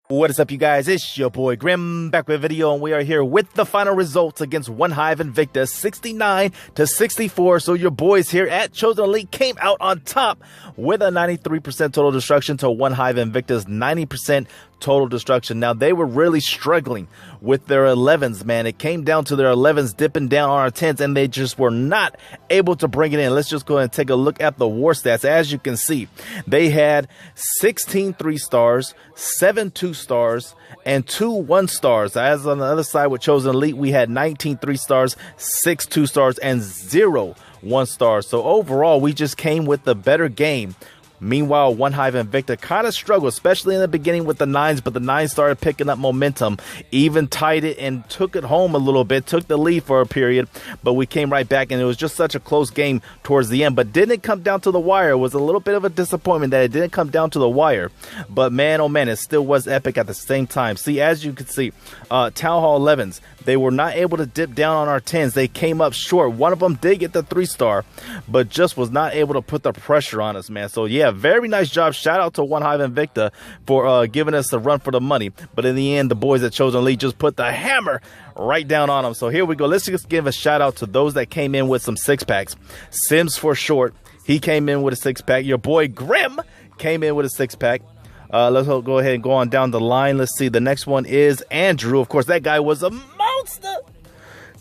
What is up, you guys? It's your boy Grim back with a video, and we are here with the final results against OneHIVE Invicta, 69-64. So your boys here at Chosen Elite came out on top with a 93% total destruction to OneHIVE Invicta's 90% total destruction. Now, they were really struggling with their 11s, man. It came down to their 11s dipping down on our 10s, and they just were not able to bring it in. Let's just go ahead and take a look at the war stats. As you can see, they had 16 3-stars, 7 2-stars, and 2 1-stars. As on the other side with Chosen Elite, we had 19 3-stars, 6 2-stars, and 0 1-stars. So overall, we just came with the better game. Meanwhile, OneHIVE Invicta kind of struggled, especially in the beginning with the 9s, but the 9s started picking up momentum, even tied it and took it home a little bit, took the lead for a period, but we came right back, and it was just such a close game towards the end. But didn't come down to the wire. It was a little bit of a disappointment that it didn't come down to the wire, but man, oh man, it still was epic at the same time. See, as you can see, Town Hall 11s, they were not able to dip down on our 10s. They came up short. One of them did get the 3-star, but just was not able to put the pressure on us, man. So yeah, very nice job. Shout out to OneHIVE Invicta for giving us a run for the money. But in the end, the boys at Chosen Elite just put the hammer right down on them. So here we go. Let's just give a shout out to those that came in with some 6-packs. Sims for short, he came in with a 6-pack. Your boy Grim came in with a 6-pack. Let's go ahead and go on down the line. Let's see. The next one is Andrew. Of course, that guy was a monster.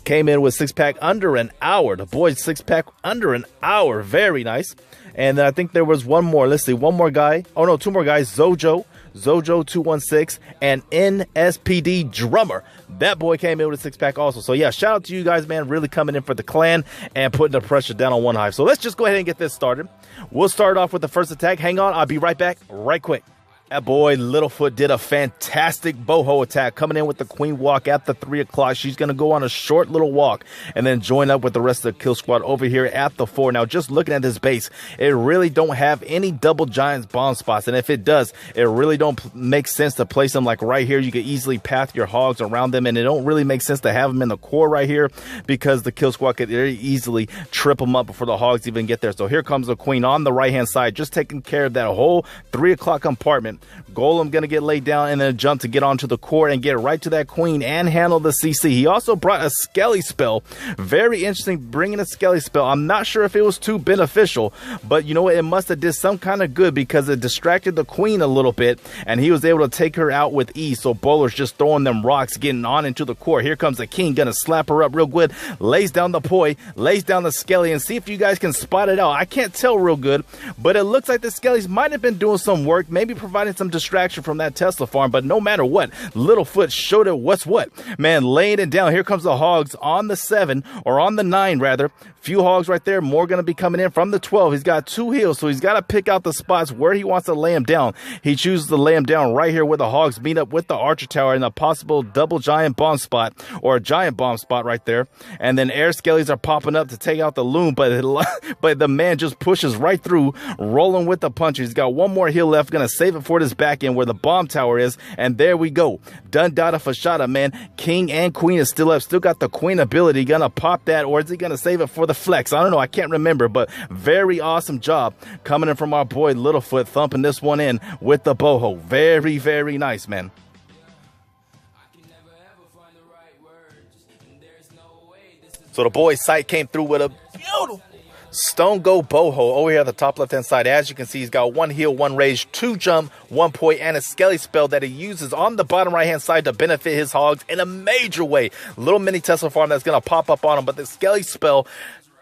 Came in with 6-pack under an hour. The boys 6-pack under an hour. Very nice. And I think there was one more. Let's see. One more guy. Oh, no, 2 more guys. Zojo216 and NSPD Drummer. That boy came in with a 6-pack also. So, yeah, shout out to you guys, man. Really coming in for the clan and putting the pressure down on OneHIVE. So, let's just go ahead and get this started. We'll start off with the first attack. Hang on. I'll be right back right quick. That boy Littlefoot did a fantastic boho attack, coming in with the queen walk at the 3 o'clock. She's going to go on a short little walk and then join up with the rest of the kill squad over here at the 4. Now, just looking at this base, it really don't have any double giants bomb spots. And if it does, it really don't make sense to place them like right here. You could easily path your hogs around them, and it don't really make sense to have them in the core right here because the kill squad could very easily trip them up before the hogs even get there. So here comes the queen on the right-hand side, just taking care of that whole 3 o'clock compartment. Golem gonna get laid down and then jump to get onto the core and get right to that queen and handle the CC. He also brought a Skelly spell. Very interesting, bringing a Skelly spell. I'm not sure if it was too beneficial, but you know what? It must have did some kind of good because it distracted the queen a little bit, and he was able to take her out with ease. So Bowler's just throwing them rocks, getting on into the core. Here comes the king, gonna slap her up real good. Lays down the poi, lays down the Skelly, and see if you guys can spot it out. I can't tell real good, but it looks like the Skellies might have been doing some work, maybe providing some distraction from that Tesla farm. But no matter what, Littlefoot showed it what's what, man, laying it down. Here comes the hogs on the 7, or on the 9 rather. Few hogs right there, more gonna be coming in from the 12. He's got 2 heals, so he's got to pick out the spots where he wants to lay him down. He chooses to lay him down right here where the hogs meet up with the archer tower in a possible double giant bomb spot, or a giant bomb spot right there. And then air skellies are popping up to take out the loom, but the man just pushes right through, rolling with the punch. He's got one more heal left, gonna save it for this back end where the bomb tower is, and there we go. Done data for Shoutout, man. King and queen is still up, still got the queen ability. Gonna pop that, or is he gonna save it for the flex? I don't know, I can't remember, but very awesome job coming in from our boy Littlefoot, thumping this one in with the boho. Very, very nice, man. So the boys' site came through with a beautiful Stone Go Boho over here at the top left-hand side. As you can see, he's got 1 heal, 1 rage, 2 jump, 1 poi, and a Skelly spell that he uses on the bottom right-hand side to benefit his hogs in a major way. Little mini Tesla farm that's going to pop up on him, but the Skelly spell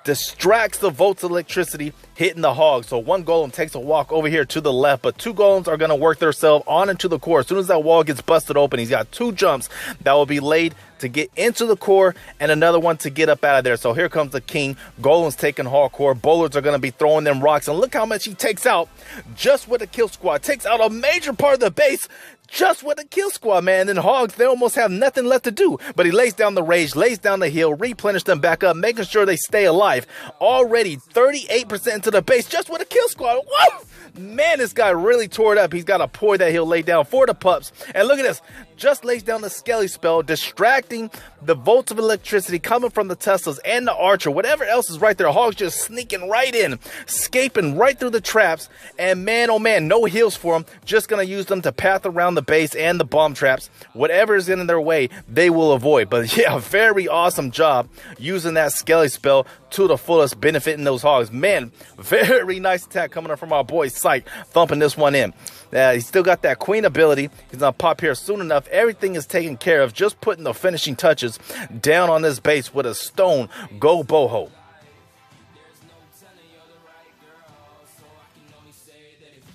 distracts the volts of electricity hitting the hogs. So 1 golem takes a walk over here to the left, but 2 golems are going to work themselves on into the core. As soon as that wall gets busted open, he's got 2 jumps that will be laid to get into the core and another one to get up out of there. So here comes the king. Golem's taking hardcore. Bowlers are going to be throwing them rocks, and look how much he takes out just with the kill squad. Takes out a major part of the base just with a kill squad, man. And then hogs, they almost have nothing left to do, but he lays down the rage, lays down the heal, replenish them back up, making sure they stay alive. Already 38% into the base just with a kill squad. Whoa! Man, this guy really tore it up. He's got a poi that he'll lay down for the pups. And look at this. Just lays down the Skelly spell, distracting the volts of electricity coming from the Teslas and the Archer. Whatever else is right there. Hogs just sneaking right in, escaping right through the traps. And man, oh man, no heals for him. Just going to use them to path around the the base and the bomb traps. Whatever is in their way, they will avoid. But yeah, very awesome job using that Skelly spell to the fullest, benefiting those hogs. Man, very nice attack coming up from our boy Sight, thumping this one in. He's still got that queen ability. He's gonna pop here soon enough. Everything is taken care of. Just putting the finishing touches down on this base with a stone go boho.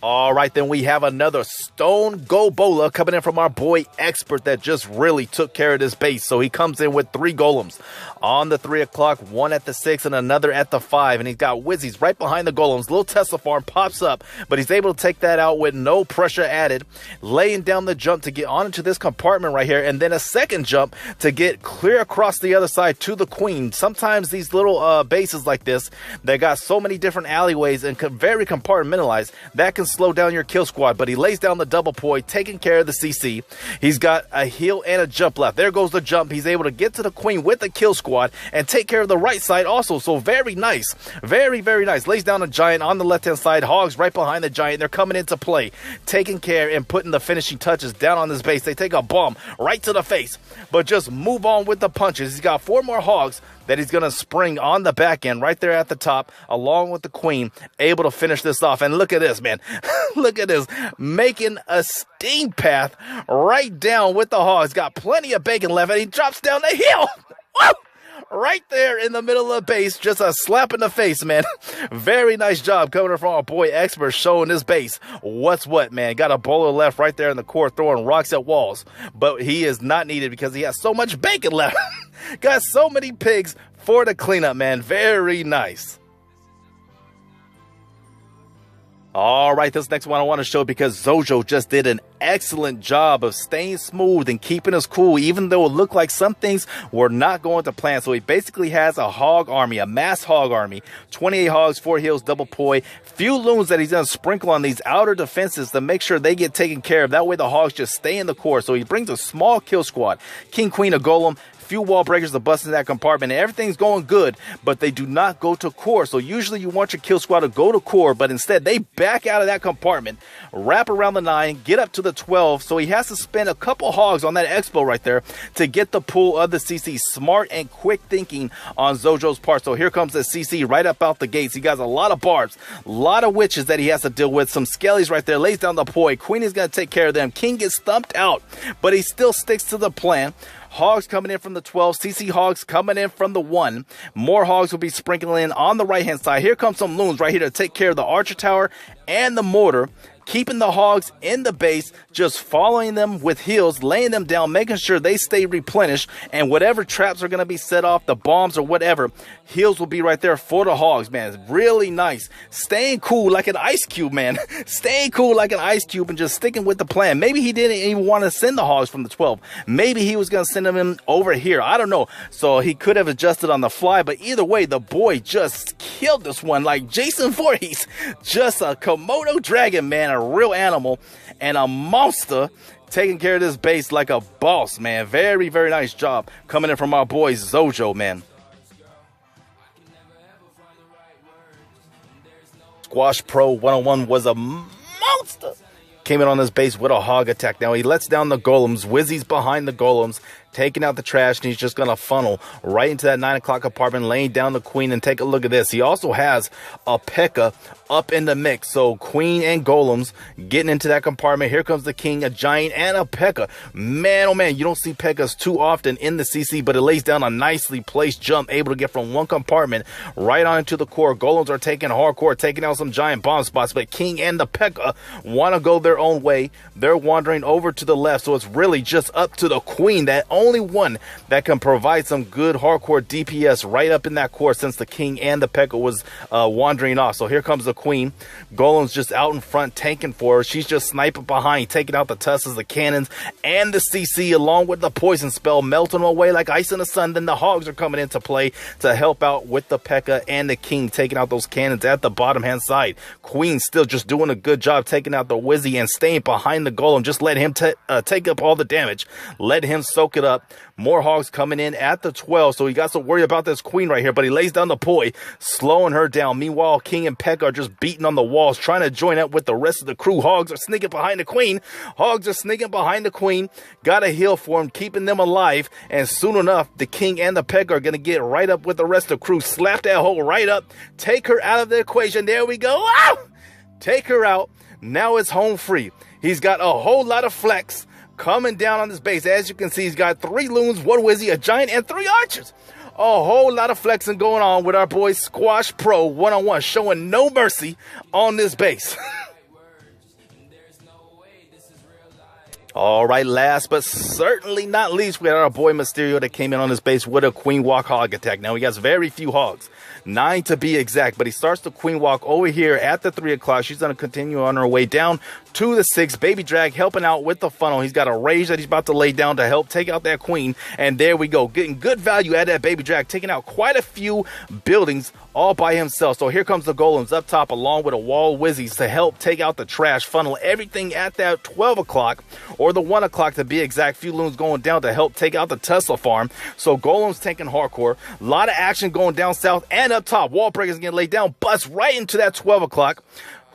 All right, then we have another Stone Go Bola coming in from our boy Expert that just really took care of this base. So he comes in with 3 golems on the 3 o'clock, 1 at the 6, and another at the 5. And he's got Wizzies right behind the golems. Little Tesla farm pops up, but he's able to take that out with no pressure added, laying down the jump to get onto this compartment right here, and then a second jump to get clear across the other side to the queen. Sometimes these little bases like this, they got so many different alleyways and very compartmentalized, that can slow down your kill squad. But he lays down the double poi, taking care of the CC. He's got a heal and a jump left. There goes the jump. He's able to get to the queen with the kill squad and take care of the right side also. So very nice. Very, very nice. Lays down a giant on the left-hand side. Hogs right behind the giant. They're coming into play, taking care and putting the finishing touches down on this base. They take a bomb right to the face, but just move on with the punches. He's got 4 more hogs that he's going to spring on the back end right there at the top, along with the queen, able to finish this off. And look at this, man. Look at this. Making a steam path right down with the hogs. Got plenty of bacon left, and he drops down the hill. Woo! Right there in the middle of the base, just a slap in the face, man. Very nice job coming from our boy Expert, showing this base what's what, man. Got a bowler left right there in the core, throwing rocks at walls, but he is not needed because he has so much bacon left. Got so many pigs for the cleanup, man. Very nice. All right, this next one I want to show because Zojo just did an excellent job of staying smooth and keeping us cool, even though it looked like some things were not going to plan. So he basically has a hog army, a mass hog army, 28 hogs, 4 heals, double poi, few loons that he's going to sprinkle on these outer defenses to make sure they get taken care of. That way the hogs just stay in the core. So he brings a small kill squad, king, queen, a golem, few wall breakers to bust in that compartment, and everything's going good, but they do not go to core. So usually you want your kill squad to go to core, but instead they back out of that compartment, wrap around the 9, get up to the 12. So he has to spend a couple hogs on that expo right there to get the pull of the CC. Smart and quick thinking on Zojo's part. So here comes the CC right up out the gates. He got a lot of barbs, a lot of witches that he has to deal with, some skellies right there, lays down the poi. Queen is going to take care of them. King gets thumped out, but he still sticks to the plan. Hogs coming in from the 12, CC hogs coming in from the 1. More hogs will be sprinkling in on the right-hand side. Here comes some loons right here to take care of the archer tower and the mortar. Keeping the hogs in the base, just following them with heals, laying them down, making sure they stay replenished, and whatever traps are going to be set off, the bombs or whatever, heals will be right there for the hogs, man. It's really nice. Staying cool like an ice cube, man. Staying cool like an ice cube and just sticking with the plan. Maybe he didn't even want to send the hogs from the 12. Maybe he was going to send them in over here. I don't know. So he could have adjusted on the fly, but either way, the boy just killed this one like Jason Voorhees. Just a Komodo dragon, man. A real animal and a monster, taking care of this base like a boss, man. Very, very nice job coming in from our boy Zojo, man. Squash Pro 101 was a monster. Came in on this base with a hog attack. Now he lets down the golems. Wizzy's behind the golems, taking out the trash, and he's just going to funnel right into that 9 o'clock apartment, laying down the queen. And take a look at this. He also has a P.E.K.K.A. up in the mix. So queen and golems getting into that compartment. Here comes the king, a giant, and a P.E.K.K.A. Man, oh man, you don't see P.E.K.K.A.s too often in the CC, but it lays down a nicely placed jump, able to get from one compartment right on into the core. Golems are taking hardcore, taking out some giant bomb spots, but king and the P.E.K.K.A. want to go their own way. They're wandering over to the left, so it's really just up to the queen, that only one that can provide some good hardcore DPS right up in that core, since the king and the P.E.K.K.A. was wandering off. So here comes the queen. Golem's just out in front tanking for her. She's just sniping behind, taking out the Tussles, the cannons, and the CC, along with the poison spell, melting them away like ice in the sun. Then the hogs are coming into play to help out with the P.E.K.K.A. and the king, taking out those cannons at the bottom hand side. Queen still just doing a good job taking out the Wizzy and staying behind the golem. Just let him take up all the damage. Let him soak it up. up. More hogs coming in at the 12, so he got to worry about this queen right here, but he lays down the poi, slowing her down. Meanwhile, King and Peck are just beating on the walls, trying to join up with the rest of the crew. Hogs are sneaking behind the queen. Hogs are sneaking behind the queen. Got a heal for him, keeping them alive, and soon enough, the King and the Peck are going to get right up with the rest of the crew. Slap that hole right up, take her out of the equation. There we go. Ah! Take her out. Now it's home free. He's got a whole lot of flex coming down on this base. As you can see, he's got 3 loons, 1 wizzy, a giant, and 3 archers. A whole lot of flexing going on with our boy Squash Pro one-on-one, showing no mercy on this base. All right, last but certainly not least, we had our boy Mysterio that came in on this base with a Queen Walk hog attack. Now, he has very few hogs, 9 to be exact, but he starts the Queen Walk over here at the 3 o'clock. She's going to continue on her way down to the 6. Baby Drag helping out with the funnel. He's got a rage that he's about to lay down to help take out that queen. And there we go, getting good value at that Baby Drag, taking out quite a few buildings all by himself. So here comes the golems up top along with a wall wizzies to help take out the trash, funnel everything at that 12 o'clock or the 1 o'clock to be exact. Few loons going down to help take out the Tesla farm. So golems taking hardcore. A lot of action going down south and up top. Wall breakers getting laid down, bust right into that 12 o'clock.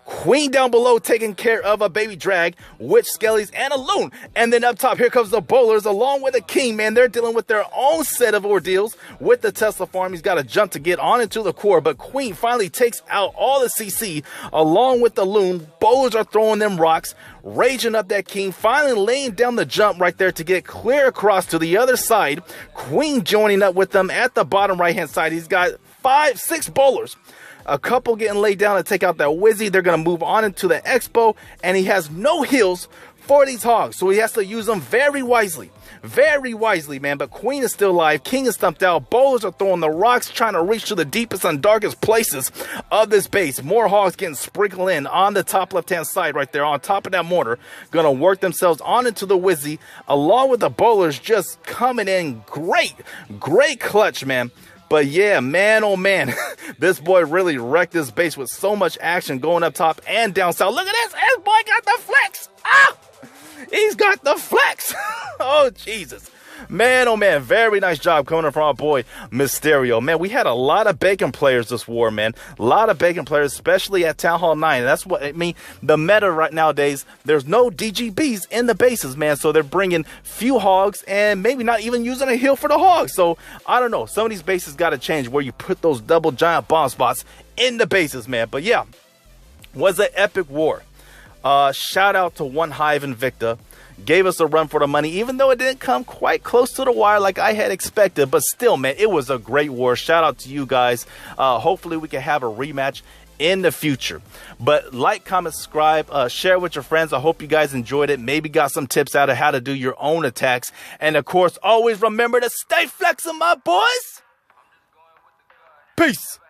Queen down below taking care of a Baby Drag, Witch Skellies, and a loon. And then up top, here comes the bowlers along with the king, man. They're dealing with their own set of ordeals with the Tesla farm. He's got to jump to get on into the core, but Queen finally takes out all the CC along with the loon. Bowlers are throwing them rocks, raging up that king, finally laying down the jump right there to get clear across to the other side. Queen joining up with them at the bottom right-hand side. He's got 6 bowlers. A couple getting laid down to take out that Wizzy. They're going to move on into the Expo, and he has no heals for these hogs, so he has to use them very wisely. Very wisely, man. But Queen is still alive. King is stumped out. Bowlers are throwing the rocks, trying to reach to the deepest and darkest places of this base. More hogs getting sprinkled in on the top left-hand side right there on top of that mortar. Going to work themselves on into the Wizzy, along with the bowlers just coming in. Great clutch, man. But yeah, man, oh man, this boy really wrecked this base with so much action going up top and down south. Look at this. This boy got the flex. Ah! He's got the flex. Oh, Jesus. Man, oh man, very nice job coming from our boy Mysterio. Man, we had a lot of bacon players this war, man. A lot of bacon players, especially at Town Hall 9. And that's what I mean. The meta right nowadays, there's no DGBs in the bases, man. So they're bringing few hogs and maybe not even using a heal for the hogs. So I don't know. Some of these bases got to change where you put those double giant bomb spots in the bases, man. But yeah, was an epic war. Shout out to OneHIVE Invicta. Gave us a run for the money, even though it didn't come quite close to the wire like I had expected. But still, man, it was a great war. Shout out to you guys. Hopefully we can have a rematch in the future. But like, comment, subscribe, share with your friends. I hope you guys enjoyed it. Maybe got some tips out of how to do your own attacks. And of course, always remember to stay flexing, my boys. Peace.